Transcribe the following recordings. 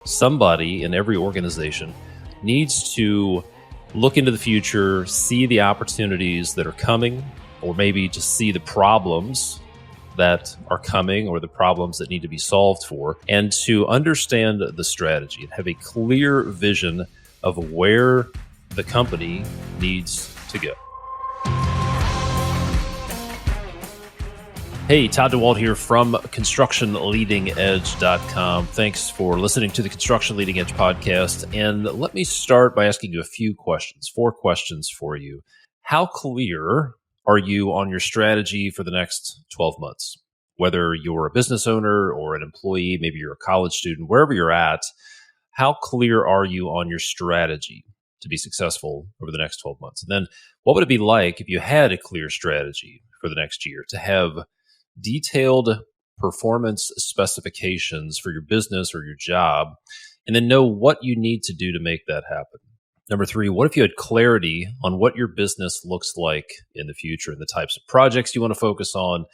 Somebody in every organization needs to look into the future, see the opportunities that are coming, or maybe just see the problems that are coming or the problems that need to be solved for, and to understand the strategy and have a clear vision of where the company needs to go. Hey, Todd Dawalt here from ConstructionLeadingEdge.com. Thanks for listening to the Construction Leading Edge podcast. And let me start by asking you a few questions, 4 questions for you. How clear are you on your strategy for the next 12 months? Whether you're a business owner or an employee, maybe you're a college student, wherever you're at, how clear are you on your strategy to be successful over the next 12 months? And then what would it be like if you had a clear strategy for the next year to have detailed performance specifications for your business or your job, and then know what you need to do to make that happen? Number 3, what if you had clarity on what your business looks like in the future and the types of projects you want to focus on,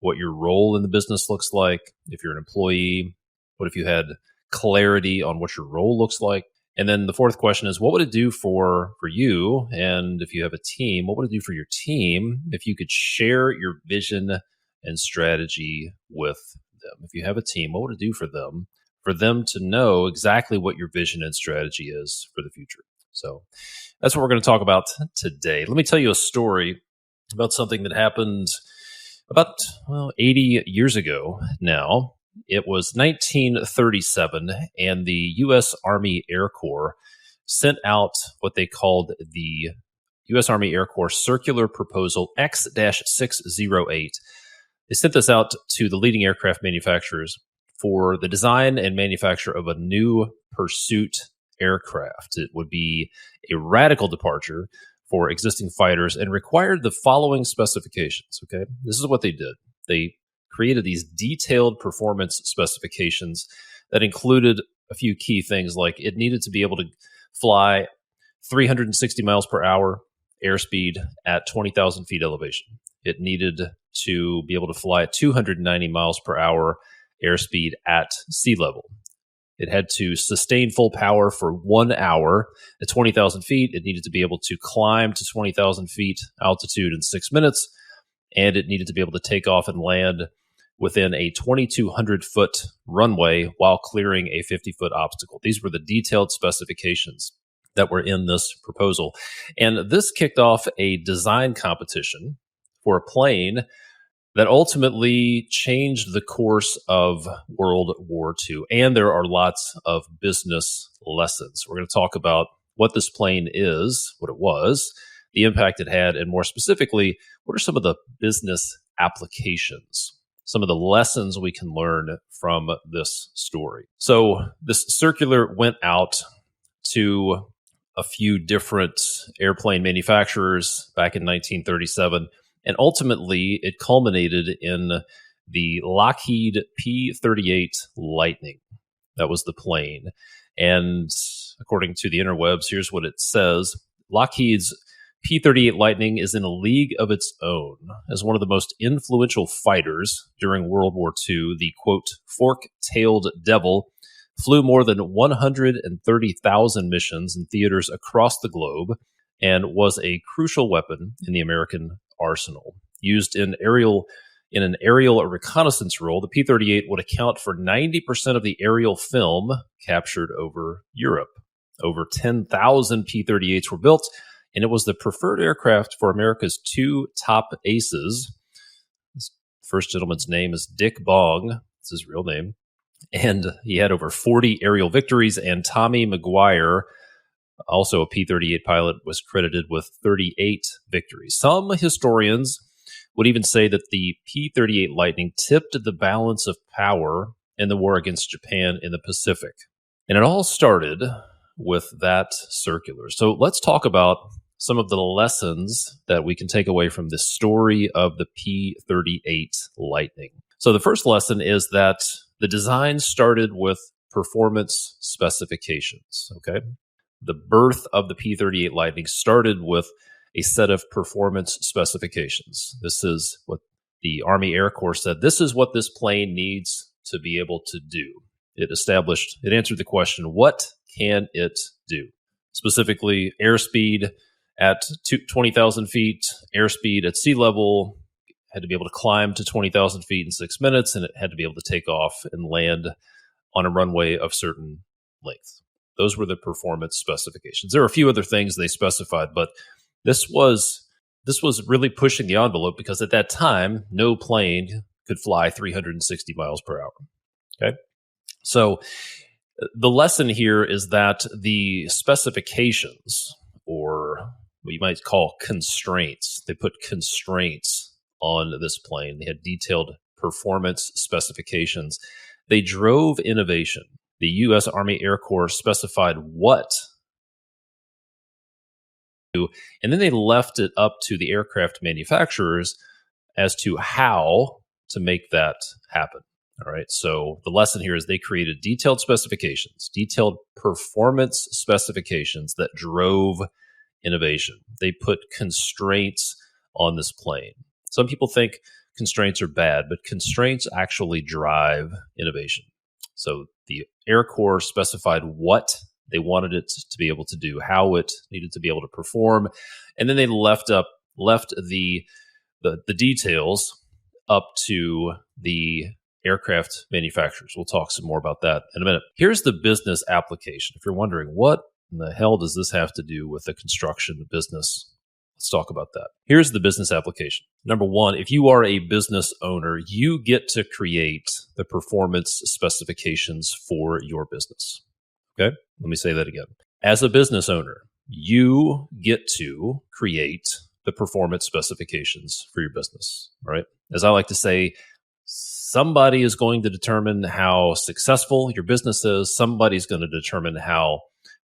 what your role in the business looks like? If you're an employee, what if you had clarity on what your role looks like? And then the 4th question is, what would it do for you? And if you have a team, what would it do for your team if you could share your vision and strategy with them? If you have a team, what would it do for them to know exactly what your vision and strategy is for the future? So that's what we're going to talk about today. Let me tell you a story about something that happened about 80 years ago now. It was 1937, and the U.S. Army Air Corps sent out what they called the U.S. Army Air Corps Circular Proposal X-608. They sent this out to the leading aircraft manufacturers for the design and manufacture of a new pursuit aircraft. It would be a radical departure for existing fighters and required the following specifications. Okay, this is what they did. They created these detailed performance specifications that included a few key things, like it needed to be able to fly 360 miles per hour airspeed at 20,000 feet elevation. It needed to be able to fly at 290 miles per hour airspeed at sea level. It had to sustain full power for 1 hour at 20,000 feet. It needed to be able to climb to 20,000 feet altitude in 6 minutes. And it needed to be able to take off and land within a 2,200-foot runway while clearing a 50-foot obstacle. These were the detailed specifications that were in this proposal. And this kicked off a design competition for a plane that ultimately changed the course of World War II. And there are lots of business lessons. We're going to talk about what this plane is, what it was, the impact it had, and more specifically, what are some of the business applications, some of the lessons we can learn from this story. So this circular went out to a few different airplane manufacturers back in 1937, and ultimately it culminated in the Lockheed P-38 Lightning. That was the plane. And according to the interwebs, here's what it says. Lockheed's P-38 Lightning is in a league of its own. As one of the most influential fighters during World War II, the, quote, fork-tailed devil flew more than 130,000 missions in theaters across the globe and was a crucial weapon in the American arsenal. Used in an aerial reconnaissance role, the P-38 would account for 90% of the aerial film captured over Europe. Over 10,000 P-38s were built, and it was the preferred aircraft for America's 2 top aces. This first gentleman's name is Dick Bong. It's his real name. And he had over 40 aerial victories, and Tommy McGuire, also a P-38 pilot, was credited with 38 victories. Some historians would even say that the P-38 Lightning tipped the balance of power in the war against Japan in the Pacific. And it all started with that circular. So let's talk about some of the lessons that we can take away from this story of the P-38 Lightning. So the first lesson is that the design started with performance specifications, okay? The birth of the P-38 Lightning started with a set of performance specifications. This is what the Army Air Corps said. This is what this plane needs to be able to do. It answered the question, what can it do? Specifically, airspeed at 20,000 feet, airspeed at sea level, had to be able to climb to 20,000 feet in 6 minutes, and it had to be able to take off and land on a runway of certain length. Those were the performance specifications. There are a few other things they specified, but this was really pushing the envelope because at that time, no plane could fly 360 miles per hour. Okay. So the lesson here is that the specifications, or what you might call constraints, they put constraints on this plane. They had detailed performance specifications. They drove innovation. The U.S. Army Air Corps specified what, and then they left it up to the aircraft manufacturers as to how to make that happen. All right. So the lesson here is they created detailed specifications, detailed performance specifications that drove innovation. They put constraints on this plane. Some people think constraints are bad, but constraints actually drive innovation. So the Air Corps specified what they wanted it to be able to do, how it needed to be able to perform, and then they left the details up to the aircraft manufacturers. We'll talk some more about that in a minute. Here's the business application. If you're wondering, what in the hell does this have to do with the construction business? Let's talk about that. Here's the business application. Number one, if you are a business owner, you get to create the performance specifications for your business. Okay? Let me say that again. As a business owner, you get to create the performance specifications for your business, right? As I like to say, somebody is going to determine how successful your business is. Somebody's going to determine how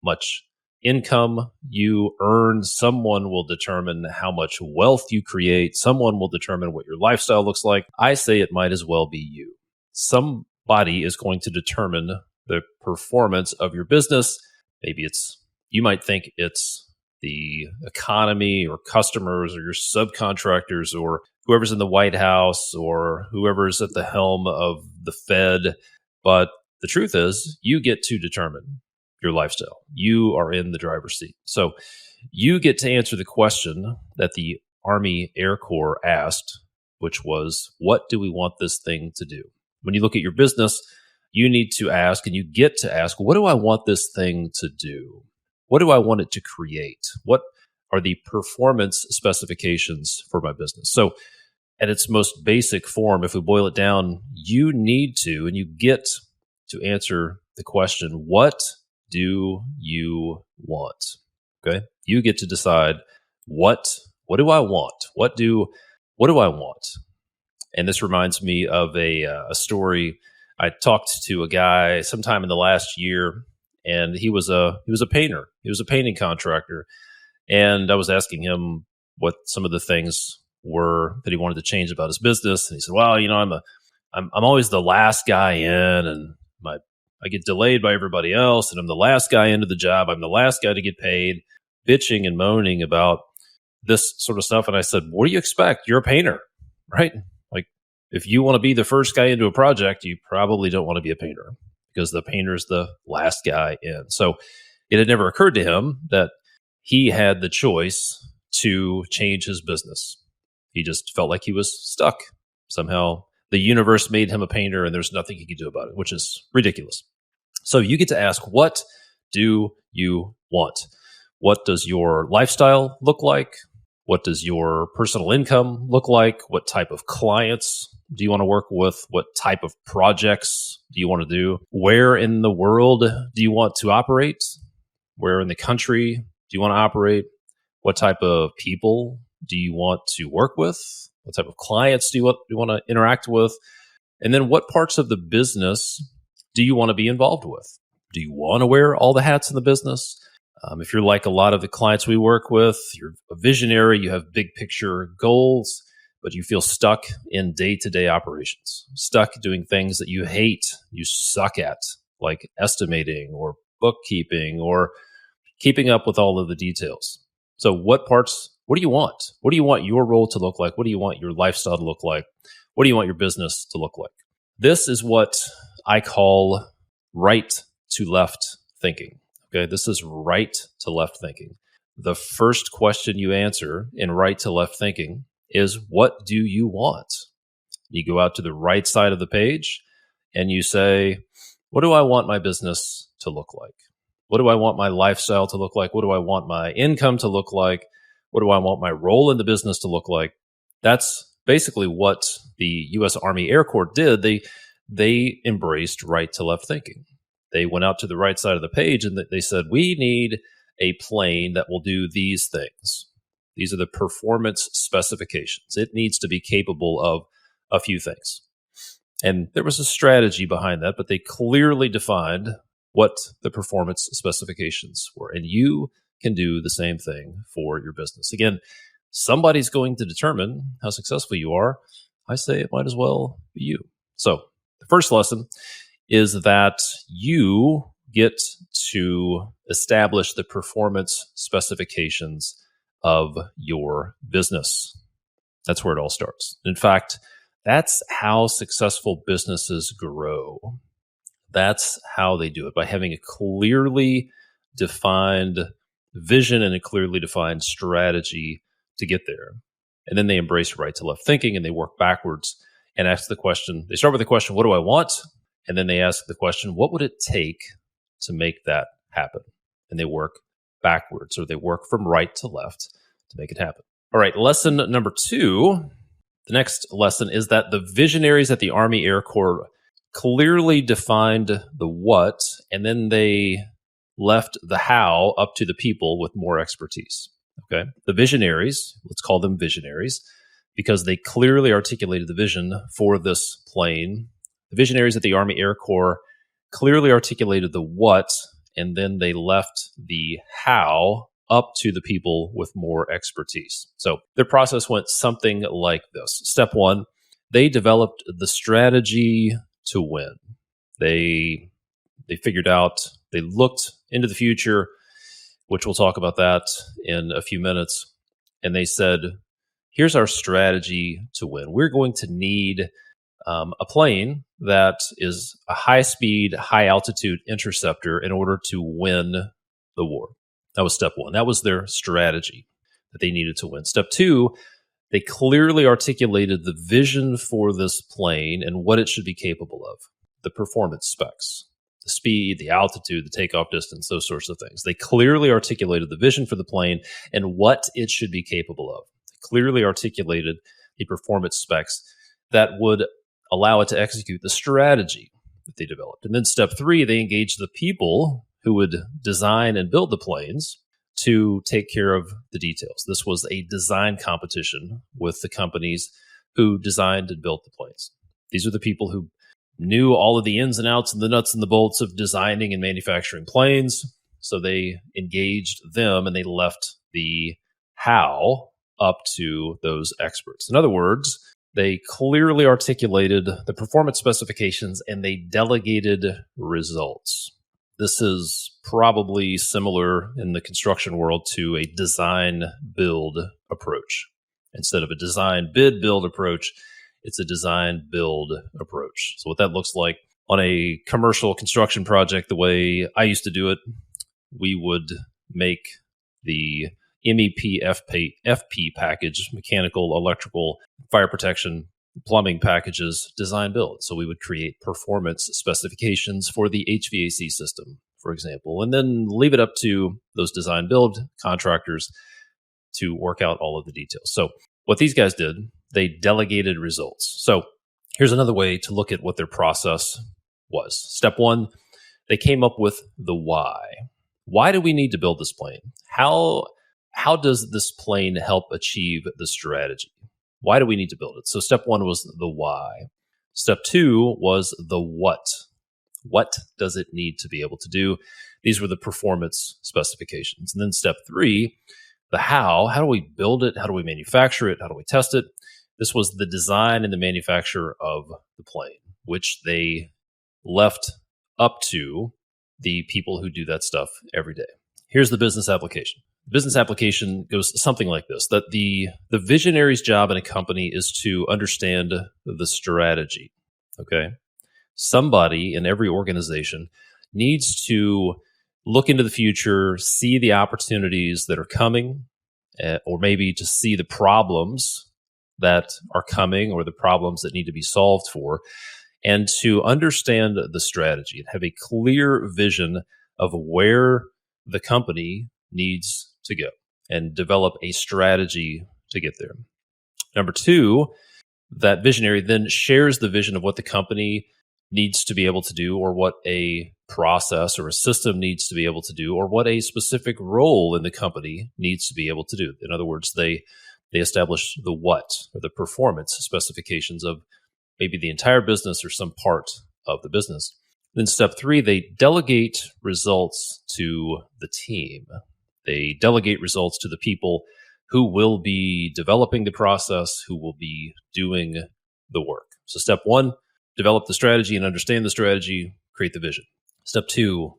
much income you earn. Someone will determine how much wealth you create. Someone will determine what your lifestyle looks like. I say it might as well be you. Somebody is going to determine the performance of your business. Maybe you might think it's the economy or customers or your subcontractors or whoever's in the White House or whoever's at the helm of the Fed. But the truth is, you get to determine your lifestyle. You are in the driver's seat. So you get to answer the question that the Army Air Corps asked, which was, what do we want this thing to do? When you look at your business, you need to ask, and you get to ask, what do I want this thing to do? What do I want it to create? What are the performance specifications for my business? So at its most basic form, if we boil it down, you need to, and you get to answer the question, what do you want? Okay. You get to decide what do I want? What do I want? And this reminds me of a story. I talked to a guy sometime in the last year, and he was a painter. He was a painting contractor. And I was asking him what some of the things were that he wanted to change about his business. And he said, well, I'm always the last guy in, and I get delayed by everybody else, and I'm the last guy into the job. I'm the last guy to get paid, bitching and moaning about this sort of stuff. And I said, what do you expect? You're a painter, right? Like, if you want to be the first guy into a project, you probably don't want to be a painter because the painter's the last guy in. So it had never occurred to him that he had the choice to change his business. He just felt like he was stuck. Somehow the universe made him a painter and there's nothing he could do about it, which is ridiculous. So you get to ask, what do you want? What does your lifestyle look like? What does your personal income look like? What type of clients do you want to work with? What type of projects do you want to do? Where in the world do you want to operate? Where in the country do you want to operate? What type of people do you want to work with? What type of clients do you want to interact with? And then what parts of the business do you want to be involved with? Do you want to wear all the hats in the business? If you're like a lot of the clients we work with, you're a visionary, you have big picture goals, but you feel stuck in day-to-day operations, stuck doing things that you hate, you suck at, like estimating or bookkeeping or keeping up with all of the details. So what do you want? What do you want your role to look like? What do you want your lifestyle to look like? What do you want your business to look like? This is what I call right to left thinking. Okay, this is right to left thinking. The first question you answer in right to left thinking is, what do you want? You go out to the right side of the page and you say, what do I want my business to look like? What do I want my lifestyle to look like? What do I want my income to look like? What do I want my role in the business to look like? That's basically what the U.S. Army Air Corps did. They embraced right to left thinking. They went out to the right side of the page and they said, we need a plane that will do these things. These are the performance specifications. It needs to be capable of a few things. And there was a strategy behind that, but they clearly defined what the performance specifications were. And you can do the same thing for your business. Again, somebody's going to determine how successful you are. I say it might as well be you. So the first lesson is that you get to establish the performance specifications of your business. That's where it all starts. In fact, that's how successful businesses grow. That's how they do it, by having a clearly defined vision and a clearly defined strategy to get there. And then they embrace right to left thinking and they work backwards and ask the question. They start with the question, what do I want? And then they ask the question, what would it take to make that happen? And they work backwards, or they work from right to left to make it happen. All right, lesson number 2. The next lesson is that the visionaries at the Army Air Corps clearly defined the what, and then they left the how up to the people with more expertise. Okay, the visionaries, let's call them visionaries, because they clearly articulated the vision for this plane. The visionaries at the Army Air Corps clearly articulated the what, and then they left the how up to the people with more expertise. So their process went something like this. Step 1, they developed the strategy to win. They figured out, they looked into the future, which we'll talk about that in a few minutes, and they said, here's our strategy to win. We're going to need a plane that is a high-speed, high-altitude interceptor in order to win the war. That was step 1. That was their strategy that they needed to win. Step 2, they clearly articulated the vision for this plane and what it should be capable of, the performance specs, the speed, the altitude, the takeoff distance, those sorts of things. They clearly articulated the vision for the plane and what it should be capable of. They clearly articulated the performance specs that would allow it to execute the strategy that they developed. And then step 3, they engaged the people who would design and build the planes to take care of the details. This was a design competition with the companies who designed and built the planes. These are the people who knew all of the ins and outs and the nuts and the bolts of designing and manufacturing planes. So they engaged them and they left the how up to those experts. In other words, they clearly articulated the performance specifications and they delegated results. This is probably similar in the construction world to a design build approach. Instead of a design bid build approach, it's a design build approach. So what that looks like on a commercial construction project, the way I used to do it, we would make the MEP FP package, mechanical, electrical, fire protection, plumbing packages, design build. So we would create performance specifications for the HVAC system, for example, and then leave it up to those design build contractors to work out all of the details. So what these guys did, they delegated results. So here's another way to look at what their process was. Step 1, they came up with the why. Why do we need to build this plane? How does this plane help achieve the strategy? Why do we need to build it? So step 1 was the why. Step 2 was the what. What does it need to be able to do? These were the performance specifications. And then step 3, the how. How do we build it? How do we manufacture it? How do we test it? This was the design and the manufacture of the plane, which they left up to the people who do that stuff every day. Here's the business application. The business application goes something like this, that the visionary's job in a company is to understand the strategy, okay? somebody in every organization needs to look into the future, see the opportunities that are coming, or maybe to see the problems that are coming or the problems that need to be solved for, and to understand the strategy and have a clear vision of where the company needs to go and develop a strategy to get there. Number two, that visionary then shares the vision of what the company needs to be able to do, or what a process or a system needs to be able to do, or what a specific role in the company needs to be able to do. In other words, they establish the what, or the performance specifications of maybe the entire business or some part of the business. Then step three, they delegate results to the team. They delegate results to the people who will be developing the process, who will be doing the work. So step one, develop the strategy and understand the strategy, create the vision. Step two,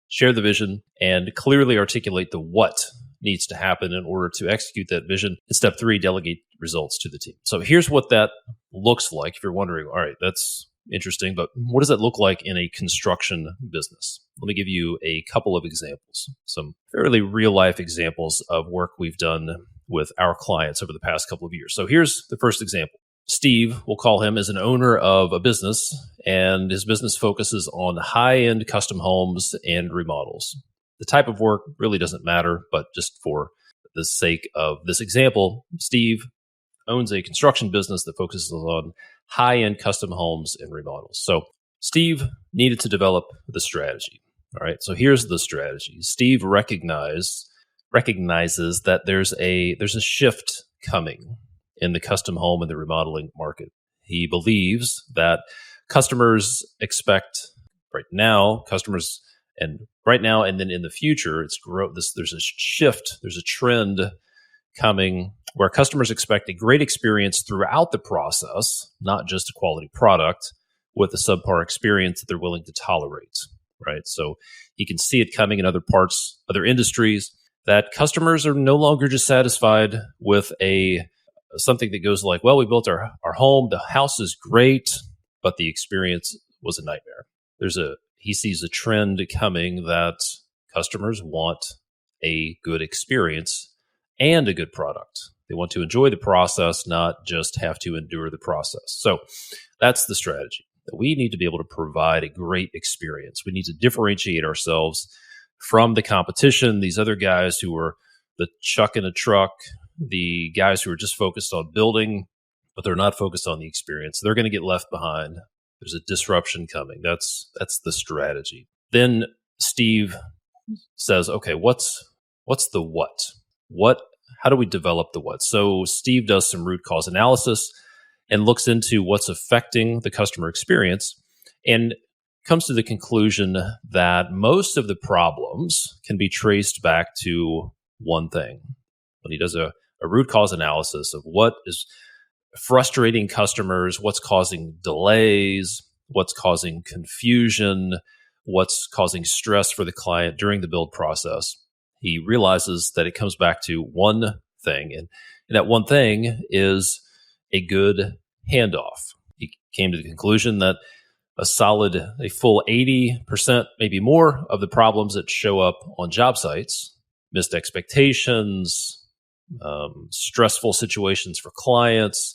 share the vision and clearly articulate the what needs to happen in order to execute that vision. And step three, delegate results to the team. So here's what that looks like. If you're wondering, all right, that's interesting, but what does that look like in a construction business? Let me give you a couple of examples, some fairly real life examples of work we've done with our clients over the past couple of years. So here's the first example. Steve, we'll call him, is an owner of a business, and his business focuses on high-end custom homes and remodels. The type of work really doesn't matter, but just for the sake of this example, Steve owns a construction business that focuses on high-end custom homes and remodels. So Steve needed to develop the strategy. All right, so here's the strategy. Steve recognizes that there's a shift coming in the custom home and the remodeling market. He believes that customers expect right now and then in the future, there's a shift, there's a trend coming where customers expect a great experience throughout the process, not just a quality product with a subpar experience that they're willing to tolerate, right? So he can see it coming in other parts, other industries, that customers are no longer just satisfied with something that goes like, well, we built our home, the house is great, but the experience was a nightmare. He sees a trend coming that customers want a good experience and a good product. They want to enjoy the process, not just have to endure the process. So that's the strategy. That we need to be able to provide a great experience. We need to differentiate ourselves from the competition, these other guys who are the chuck in a truck, the guys who are just focused on building, but they're not focused on the experience. They're going to get left behind. There's a disruption coming. That's the strategy. Then Steve says, okay, what's the what? How do we develop the what? So Steve does some root cause analysis and looks into what's affecting the customer experience and comes to the conclusion that most of the problems can be traced back to one thing. When he does a root cause analysis of what is frustrating customers, what's causing delays, what's causing confusion, what's causing stress for the client during the build process, he realizes that it comes back to one thing. And that one thing is a good handoff. He came to the conclusion that a full 80%, maybe more, of the problems that show up on job sites, missed expectations, stressful situations for clients,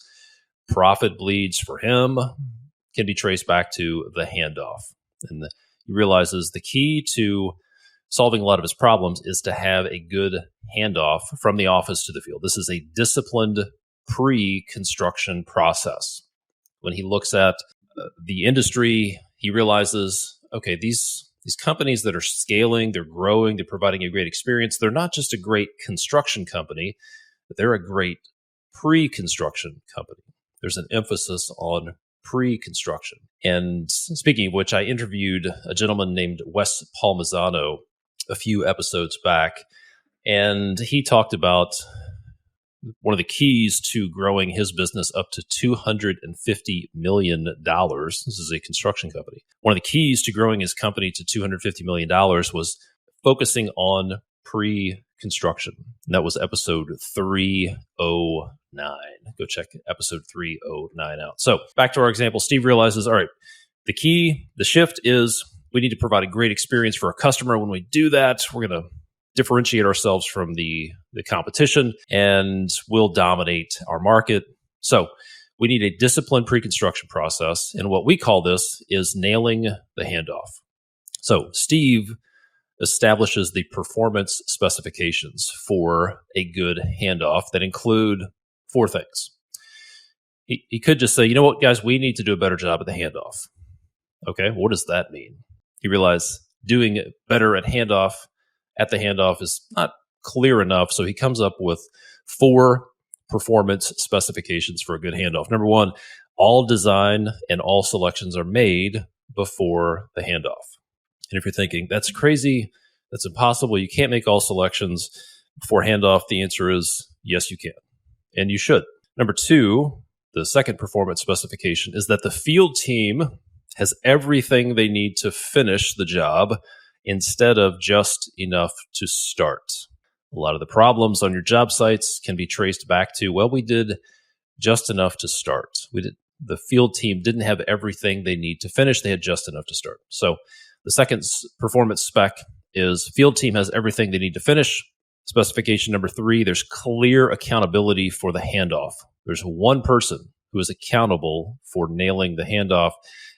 profit bleeds for him, can be traced back to the handoff. And he realizes the key to solving a lot of his problems is to have a good handoff from the office to the field. This is a disciplined pre-construction process. When he looks at the industry, he realizes, okay, these companies that are scaling, they're growing, they're providing a great experience, they're not just a great construction company, but they're a great pre-construction company. There's an emphasis on pre-construction. And speaking of which, I interviewed a gentleman named Wes Palmisano a few episodes back, and he talked about one of the keys to growing his business up to $250 million. This is a construction company. One of the keys to growing his company to $250 million was focusing on pre-construction. And that was episode 309. Go check episode 309 out. So back to our example, Steve realizes, all right, The shift is we need to provide a great experience for our customer. When we do that, we're going to differentiate ourselves from the competition, and we'll dominate our market. So we need a disciplined pre-construction process. And what we call this is nailing the handoff. So Steve establishes the performance specifications for a good handoff that include 4 things. He could just say, you know what, guys, we need to do a better job at the handoff. Okay, what does that mean? He realized doing better at the handoff is not clear enough. So he comes up with 4 performance specifications for a good handoff. Number 1, all design and all selections are made before the handoff. And if you're thinking, that's crazy, that's impossible, you can't make all selections before handoff, the answer is yes, you can. And you should. Number 2, the second performance specification is that the field team has everything they need to finish the job instead of just enough to start. A lot of the problems on your job sites can be traced back to, well, we did just enough to start. The field team didn't have everything they need to finish. They had just enough to start. So the second performance spec is field team has everything they need to finish. Specification number 3, there's clear accountability for the handoff. There's one person who is accountable for nailing the handoff.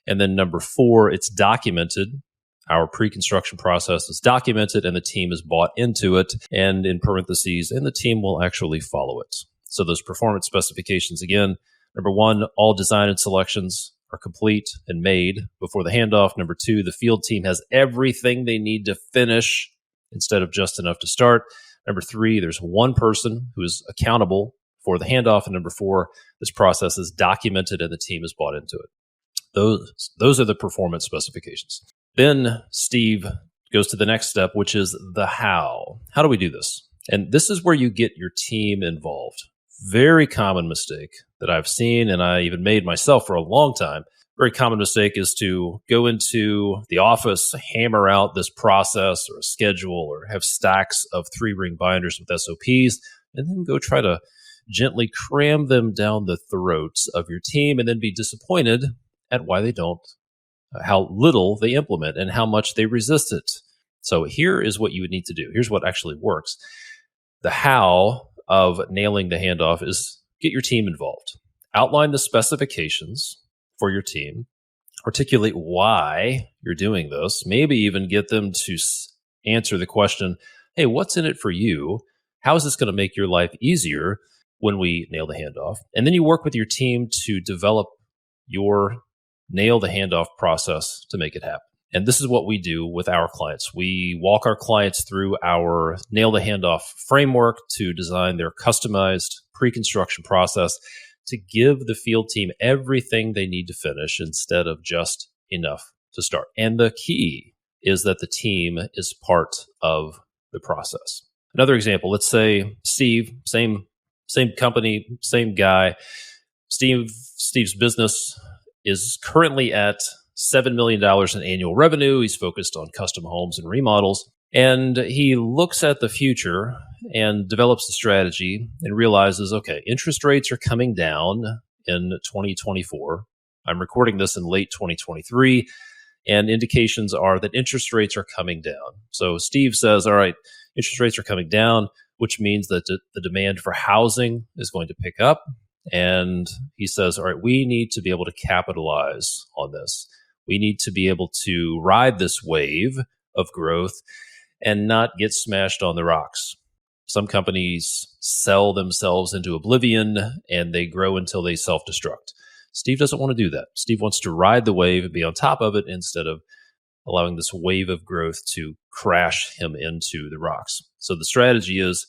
And then number 4, it's documented. Our pre-construction process is documented and the team is bought into it, and in parentheses, and the team will actually follow it. So those performance specifications, again, number 1, all design and selections are complete and made before the handoff. Number 2, the field team has everything they need to finish instead of just enough to start. Number 3, there's one person who is accountable for the handoff. And number 4, this process is documented and the team is bought into it. Those are the performance specifications. Then Steve goes to the next step, which is the how. How do we do this? And this is where you get your team involved. Very common mistake that I've seen, and I even made myself for a long time. Very common mistake is to go into the office, hammer out this process or a schedule, or have stacks of 3-ring binders with SOPs, and then go try to gently cram them down the throats of your team, and then be disappointed at why they don't, how little they implement, and how much they resist it. So here is what you would need to do. Here's what actually works. The how of nailing the handoff is get your team involved. Outline the specifications for your team. Articulate why you're doing this. Maybe even get them to answer the question, hey, what's in it for you? How is this going to make your life easier when we nail the handoff? And then you work with your team to develop your nail the handoff process to make it happen. And this is what we do with our clients. We walk our clients through our nail the handoff framework to design their customized pre-construction process to give the field team everything they need to finish instead of just enough to start. And the key is that the team is part of the process. Another example, let's say Steve, same company, same guy. Steve's business is currently at $7 million in annual revenue. He's focused on custom homes and remodels. And he looks at the future and develops a strategy and realizes, okay, interest rates are coming down in 2024. I'm recording this in late 2023, and indications are that interest rates are coming down. So Steve says, all right, interest rates are coming down, which means that the demand for housing is going to pick up. And he says, all right, we need to be able to capitalize on this. We need to be able to ride this wave of growth and not get smashed on the rocks. Some companies sell themselves into oblivion and they grow until they self-destruct. Steve doesn't want to do that. Steve wants to ride the wave and be on top of it instead of allowing this wave of growth to crash him into the rocks. So the strategy is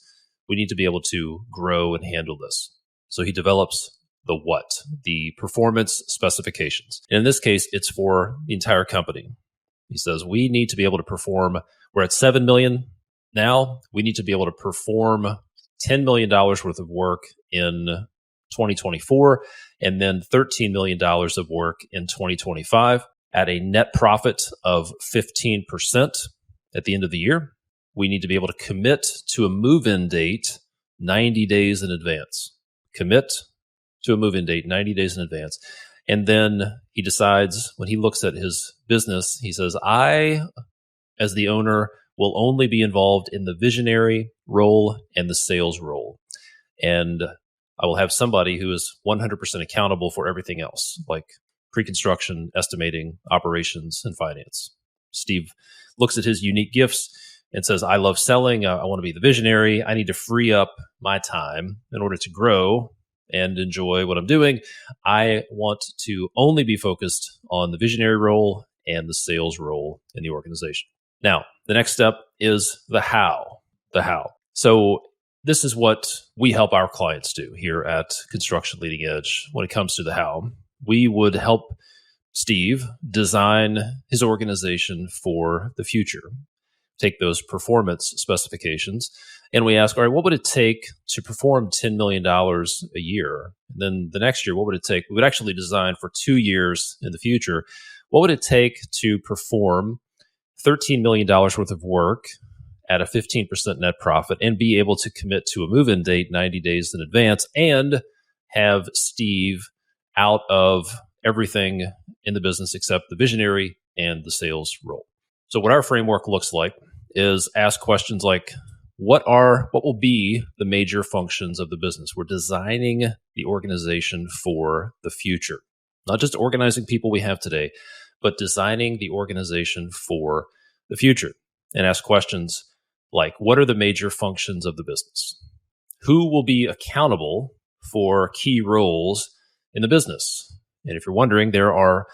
we need to be able to grow and handle this. So he develops the what, the performance specifications. And in this case, it's for the entire company. He says, we need to be able to perform. We're at $7 million now. We need to be able to perform $10 million worth of work in 2024, and then $13 million of work in 2025 at a net profit of 15% at the end of the year. We need to be able to commit to a move-in date 90 days in advance. Commit to a move-in date 90 days in advance. And then he decides when he looks at his business, he says, I, as the owner, will only be involved in the visionary role and the sales role. And I will have somebody who is 100% accountable for everything else, like pre-construction, estimating, operations, and finance. Steve looks at his unique gifts and says, I love selling. I want to be the visionary. I need to free up my time in order to grow and enjoy what I'm doing. I want to only be focused on the visionary role and the sales role in the organization. Now, the next step is the how. The how. So this is what we help our clients do here at Construction Leading Edge when it comes to the how. We would help Steve design his organization for the future. Take those performance specifications and we ask, all right, what would it take to perform $10 million a year? And then the next year, what would it take? We would actually design for 2 years in the future. What would it take to perform $13 million worth of work at a 15% net profit and be able to commit to a move-in date 90 days in advance and have Steve out of everything in the business except the visionary and the sales role? So what our framework looks like is ask questions like, what will be the major functions of the business? We're designing the organization for the future, not just organizing people we have today, but designing the organization for the future. And ask questions like, what are the major functions of the business? Who will be accountable for key roles in the business? And if you're wondering, there are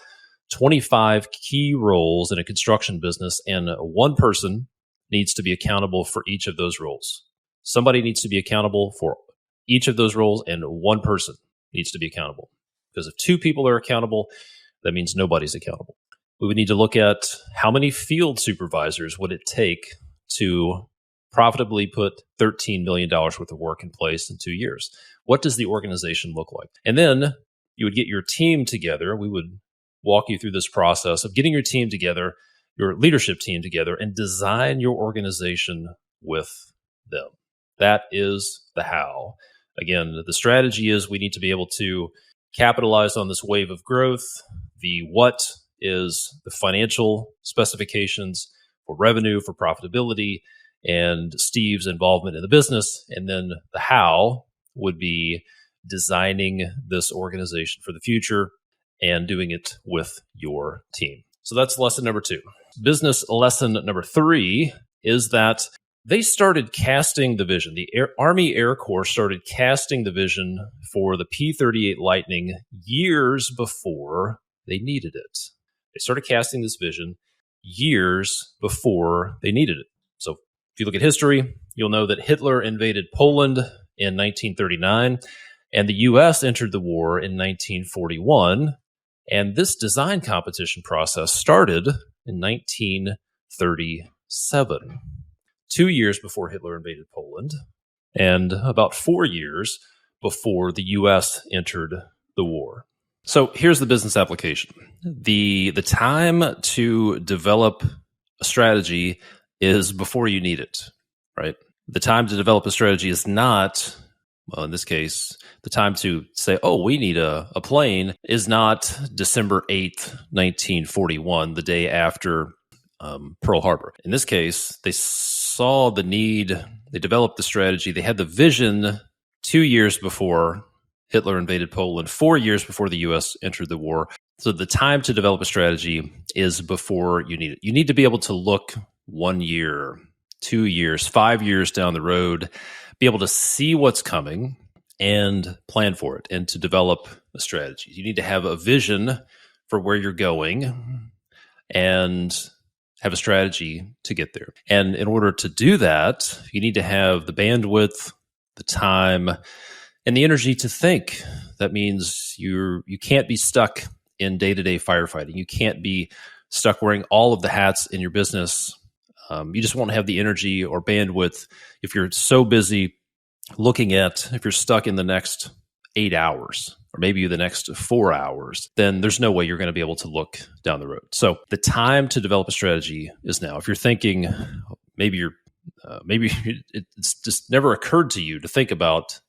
25 key roles in a construction business, and one person needs to be accountable for each of those roles. Somebody needs to be accountable for each of those roles, and one person needs to be accountable. Because if two people are accountable, that means nobody's accountable. We would need to look at how many field supervisors would it take to profitably put $13 million worth of work in place in 2 years. What does the organization look like? And then you would get your team together. We would walk you through this process of getting your team together, your leadership team together, and design your organization with them. That is the how. Again, the strategy is we need to be able to capitalize on this wave of growth. The what is the financial specifications for revenue, for profitability, and Steve's involvement in the business. And then the how would be designing this organization for the future and doing it with your team. So that's lesson number 2. Business lesson number 3 is that they started casting the vision. The Army Air Corps started casting the vision for the P-38 Lightning years before they needed it. They started casting this vision years before they needed it. So if you look at history, you'll know that Hitler invaded Poland in 1939, and the U.S. entered the war in 1941. And this design competition process started in 1937, 2 years before Hitler invaded Poland, and about 4 years before the U.S. entered the war. So here's the business application. The time to develop a strategy is before you need it, right? The time to develop a strategy is not, well, in this case, the time to say, oh, we need a plane is not December 8th, 1941, the day after Pearl Harbor. In this case, they saw the need, they developed the strategy, they had the vision 2 years before Hitler invaded Poland, 4 years before the U.S. entered the war. So the time to develop a strategy is before you need it. You need to be able to look 1 year, 2 years, 5 years down the road, be able to see what's coming and plan for it and to develop a strategy. You need to have a vision for where you're going and have a strategy to get there. And in order to do that, you need to have the bandwidth, the time, and the energy to think. That means you can't be stuck in day-to-day firefighting. You can't be stuck wearing all of the hats in your business. You just won't have the energy or bandwidth if you're so busy looking at, if you're stuck in the next 8 hours or maybe the next 4 hours, then there's no way you're going to be able to look down the road. So the time to develop a strategy is now. If you're thinking, maybe it's just never occurred to you to think about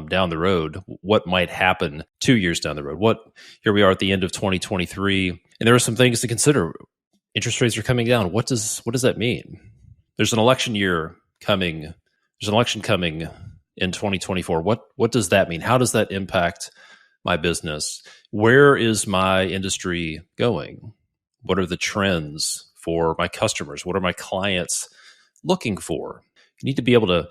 down the road, what might happen 2 years down the road. Here we are at the end of 2023, and there are some things to consider. Interest rates are coming down. What does that mean? There's an election year coming. There's an election coming in 2024. What does that mean? How does that impact my business? Where is my industry going? What are the trends for my customers? What are my clients looking for? You need to be able to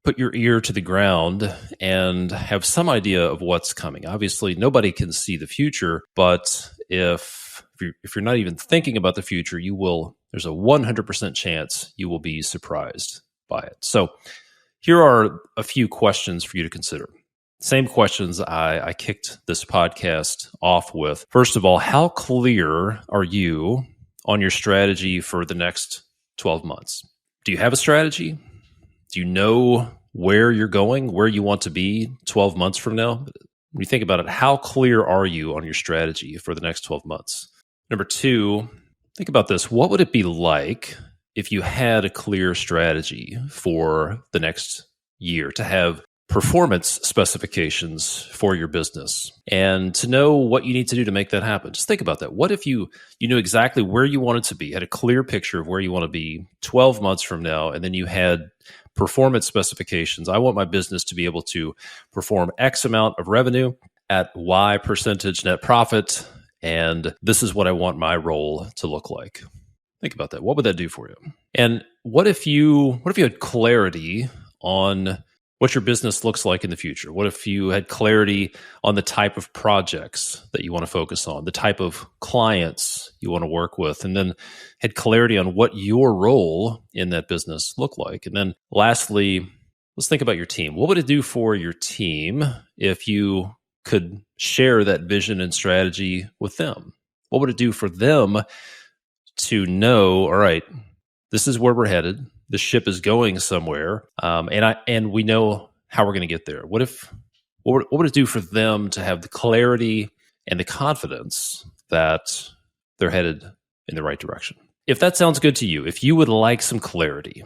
put your ear to the ground and have some idea of what's coming. Obviously, nobody can see the future, but if you're not even thinking about the future, there's a 100% chance you will be surprised by it. So here are a few questions for you to consider. Same questions I kicked this podcast off with. First of all, how clear are you on your strategy for the next 12 months? Do you have a strategy? Do you know where you're going, where you want to be 12 months from now? When you think about it, how clear are you on your strategy for the next 12 months? Number two, think about this. What would it be like if you had a clear strategy for the next year, to have performance specifications for your business and to know what you need to do to make that happen? Just think about that. What if you knew exactly where you wanted to be, had a clear picture of where you want to be 12 months from now, and then you had performance specifications? I want my business to be able to perform X amount of revenue at Y percentage net profit, and this is what I want my role to look like. Think about that. What would that do for you? And what if you had clarity on what your business looks like in the future? What if you had clarity on the type of projects that you want to focus on, the type of clients you want to work with, and then had clarity on what your role in that business looked like? And then lastly, let's think about your team. What would it do for your team if you could share that vision and strategy with them? What would it do for them to know, all right, this is where we're headed. The ship is going somewhere, and we know how we're going to get there. What would it do for them to have the clarity and the confidence that they're headed in the right direction? If that sounds good to you, if you would like some clarity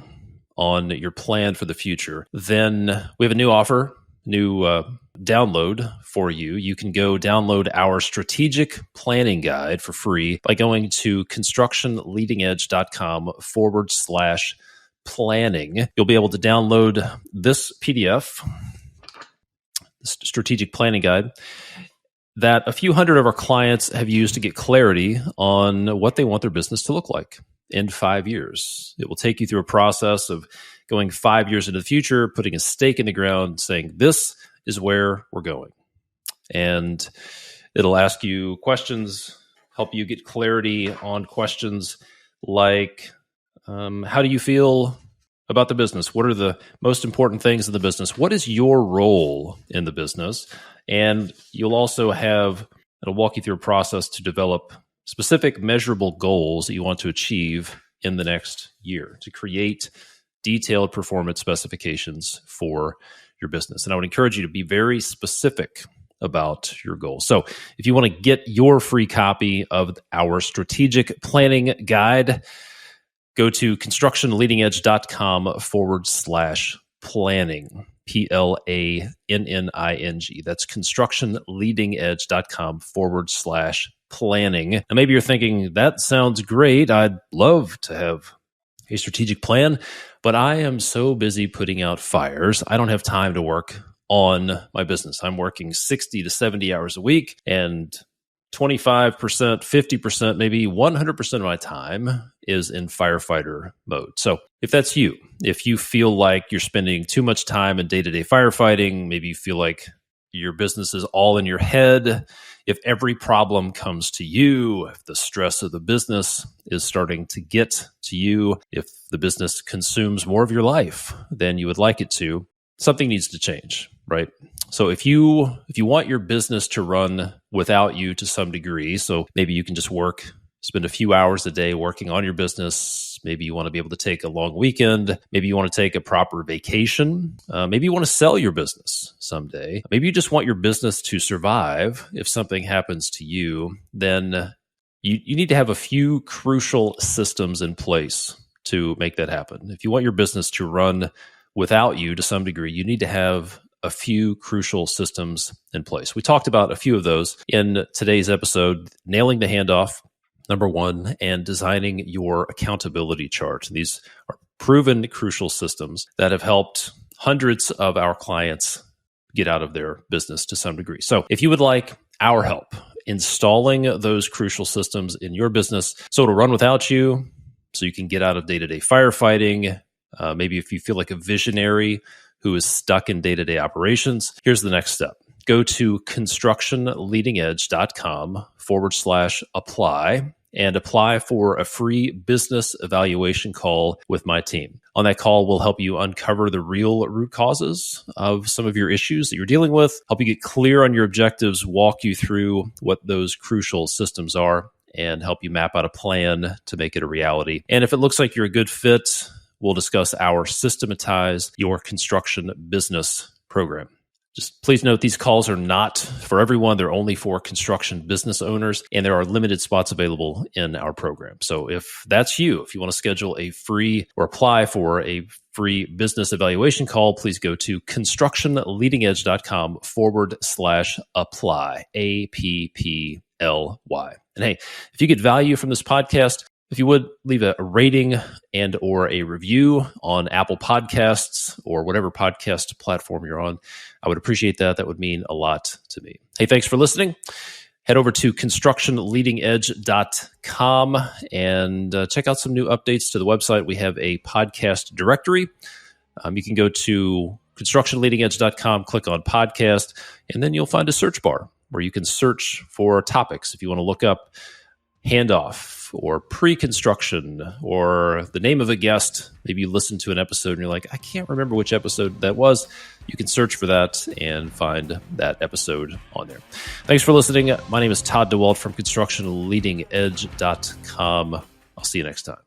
on your plan for the future, then we have a new offer, new download for you. You can go download our strategic planning guide for free by going to constructionleadingedge.com/planning. You'll be able to download this PDF, this strategic planning guide, that a few hundred of our clients have used to get clarity on what they want their business to look like in 5 years. It will take you through a process of going 5 years into the future, putting a stake in the ground, saying, this is where we're going. And it'll ask you questions, help you get clarity on questions like, how do you feel about the business? What are the most important things in the business? What is your role in the business? And you'll also it'll walk you through a process to develop specific measurable goals that you want to achieve in the next year, to create detailed performance specifications for your business. And I would encourage you to be very specific about your goals. So if you want to get your free copy of our strategic planning guide, go to constructionleadingedge.com/planning, PLANNING. That's constructionleadingedge.com/planning. And maybe you're thinking, that sounds great. I'd love to have a strategic plan, but I am so busy putting out fires. I don't have time to work on my business. I'm working 60 to 70 hours a week, and 25%, 50%, maybe 100% of my time is in firefighter mode. So if that's you, if you feel like you're spending too much time in day-to-day firefighting, maybe you feel like your business is all in your head, if every problem comes to you, if the stress of the business is starting to get to you, if the business consumes more of your life than you would like it to, something needs to change, right? So if you want your business to run without you to some degree, so maybe you can just spend a few hours a day working on your business. Maybe you want to be able to take a long weekend. Maybe you want to take a proper vacation. Maybe you want to sell your business someday. Maybe you just want your business to survive. If something happens to you, then you need to have a few crucial systems in place to make that happen. If you want your business to run without you to some degree, you need to have a few crucial systems in place. We talked about a few of those in today's episode: nailing the handoff, number one, and designing your accountability chart. These are proven crucial systems that have helped hundreds of our clients get out of their business to some degree. So if you would like our help installing those crucial systems in your business so it'll run without you, so you can get out of day-to-day firefighting, maybe if you feel like a visionary who is stuck in day-to-day operations, here's the next step. Go to constructionleadingedge.com/apply and apply for a free business evaluation call with my team. On that call, we'll help you uncover the real root causes of some of your issues that you're dealing with, help you get clear on your objectives, walk you through what those crucial systems are, and help you map out a plan to make it a reality. And if it looks like you're a good fit, we'll discuss our Systematize Your Construction Business program. Just please note, these calls are not for everyone. They're only for construction business owners, and there are limited spots available in our program. So if that's you, if you want to schedule a free or apply for a free business evaluation call, please go to constructionleadingedge.com/apply, APPLY. And hey, if you get value from this podcast, if you would leave a rating and or a review on Apple Podcasts or whatever podcast platform you're on, I would appreciate that. That would mean a lot to me. Hey, thanks for listening. Head over to constructionleadingedge.com and check out some new updates to the website. We have a podcast directory. You can go to constructionleadingedge.com, click on podcast, and then you'll find a search bar where you can search for topics. If you want to look up handoff or pre-construction or the name of a guest, maybe you listen to an episode and you're like, I can't remember which episode that was. You can search for that and find that episode on there. Thanks for listening. My name is Todd Dawalt from constructionleadingedge.com. I'll see you next time.